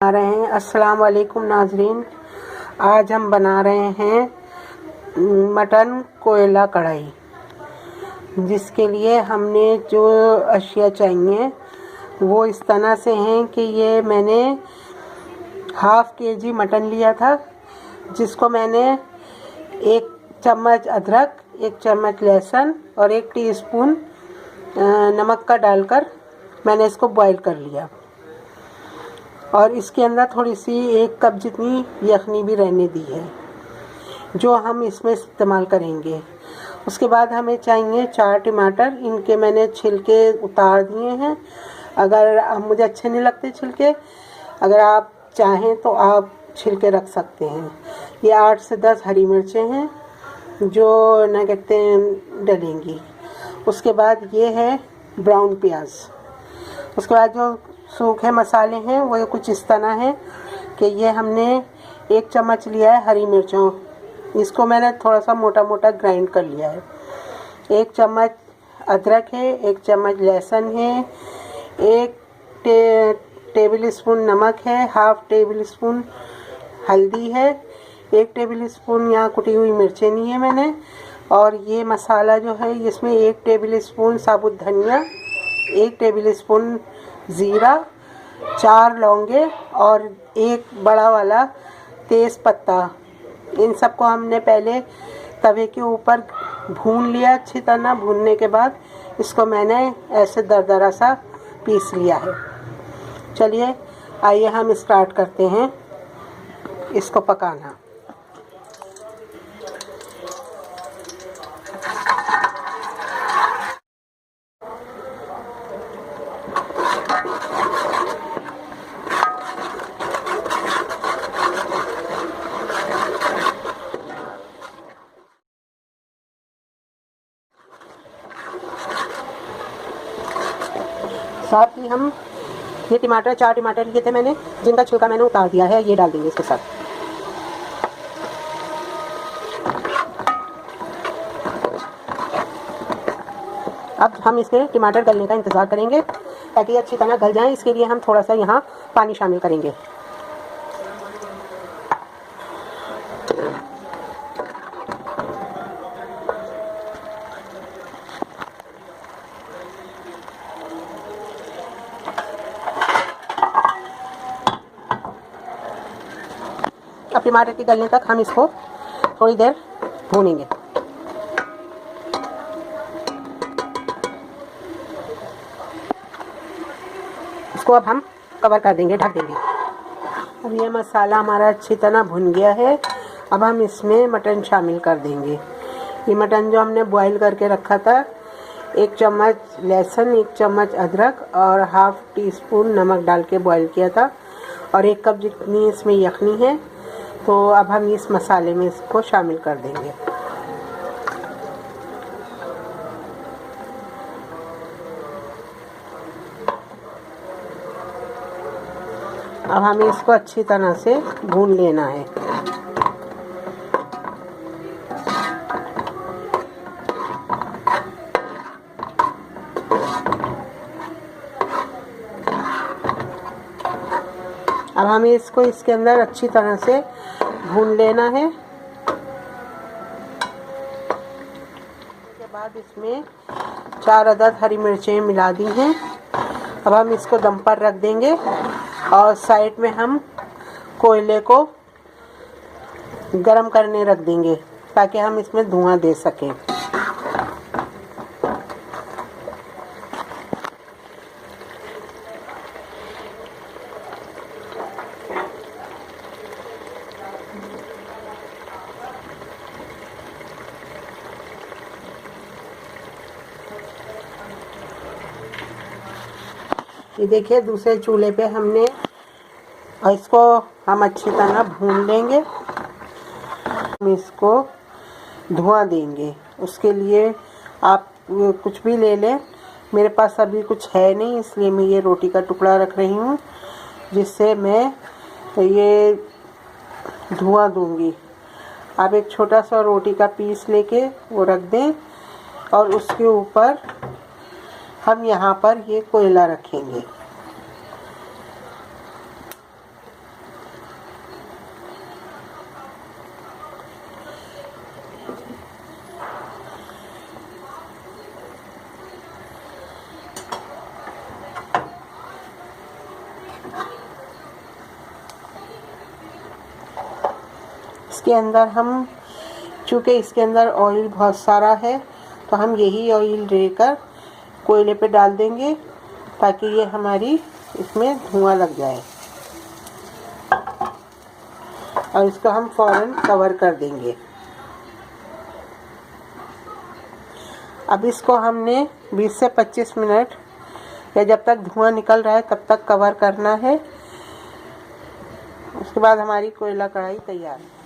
बना रहे हैं। अस्सलाम वालेकुम नाजरीन, आज हम बना रहे हैं मटन कोयला कढ़ाई। जिसके लिए हमने जो अशिया चाहिए वो इस तरह से हैं कि ये मैंने हाफ़ केजी मटन लिया था, जिसको मैंने 1 चम्मच अदरक, 1 चम्मच लहसुन और 1 टीस्पून नमक का डालकर मैंने इसको बॉईल कर लिया। और इसके अंदर थोड़ी सी 1 कप जितनी यखनी भी रहने दी है, जो हम इसमें इस्तेमाल करेंगे। उसके बाद हमें चाहिए 4 टमाटर। इनके मैंने छिलके उतार दिए हैं। अगर मुझे अच्छे नहीं लगते छिलके, अगर आप चाहें तो आप छिलके रख सकते हैं। ये 8 से 10 हरी मिर्चें हैं जो ना कहते हैं डलेंगी। उसके बाद ये है ब्राउन प्याज। उसके बाद जो सूखे मसाले हैं वो कुछ इस तरह है कि ये हमने 1 चम्मच लिया है हरी मिर्चों, इसको मैंने थोड़ा सा मोटा मोटा ग्राइंड कर लिया है। 1 चम्मच अदरक है, 1 चम्मच लहसुन है, 1 टेबल स्पून नमक है, हाफ टेबल स्पून हल्दी है, 1 टेबल स्पून यहाँ कुटी हुई मिर्चें ली है मैंने। और ये मसाला जो है इसमें 1 टेबल स्पून साबुत धनिया, 1 टेबल स्पून ज़ीरा, 4 लौंगे और 1 बड़ा वाला तेज़ पत्ता। इन सबको हमने पहले तवे के ऊपर भून लिया अच्छी तरह। भूनने के बाद इसको मैंने ऐसे दरदरा सा पीस लिया है। चलिए आइए हम स्टार्ट करते हैं इसको पकाना। साथ ही हम ये टमाटर 4 टमाटर लिए थे मैंने, जिनका छिलका मैंने उतार दिया है, ये डाल देंगे इसके साथ। अब हम इसके टमाटर गलने का इंतज़ार करेंगे ताकि अच्छी तरह गल जाएं। इसके लिए हम थोड़ा सा यहाँ पानी शामिल करेंगे। अब टमाटर के गलने तक हम इसको थोड़ी देर भूनेंगे। इसको अब हम कवर कर देंगे, ढक देंगे। अब ये मसाला हमारा अच्छी तरह भुन गया है। अब हम इसमें मटन शामिल कर देंगे। ये मटन जो हमने बॉईल करके रखा था, 1 चम्मच लहसुन, 1 चम्मच अदरक और हाफ टी स्पून नमक डाल के बॉईल किया था, और 1 कप जितनी इसमें यखनी है। तो अब हम इस मसाले में इसको शामिल कर देंगे। अब हमें इसको अच्छी तरह से भून लेना है। अब हमें इसको इसके अंदर अच्छी तरह से भून लेना है। उसके बाद इसमें 4 अदद हरी मिर्चें मिला दी हैं। अब हम इसको दम पर रख देंगे और साइड में हम कोयले को गरम करने रख देंगे ताकि हम इसमें धुआं दे सकें। ये देखिए दूसरे चूल्हे पे हमने, और इसको हम अच्छी तरह भून लेंगे। हम इसको धुआं देंगे। उसके लिए आप कुछ भी ले लें। मेरे पास अभी कुछ है नहीं, इसलिए मैं ये रोटी का टुकड़ा रख रही हूँ, जिससे मैं ये धुआं दूंगी। आप एक छोटा सा रोटी का पीस लेके वो रख दें और उसके ऊपर हम यहाँ पर ये कोयला रखेंगे। इसके अंदर हम, चूँकि इसके अंदर ऑयल बहुत सारा है, तो हम यही ऑयल लेकर कोयले पे डाल देंगे ताकि ये हमारी इसमें धुआं लग जाए, और इसको हम फ़ौरन कवर कर देंगे। अब इसको हमने 20 से 25 मिनट या जब तक धुआं निकल रहा है तब तक कवर करना है। उसके बाद हमारी कोयला कढ़ाई तैयार है।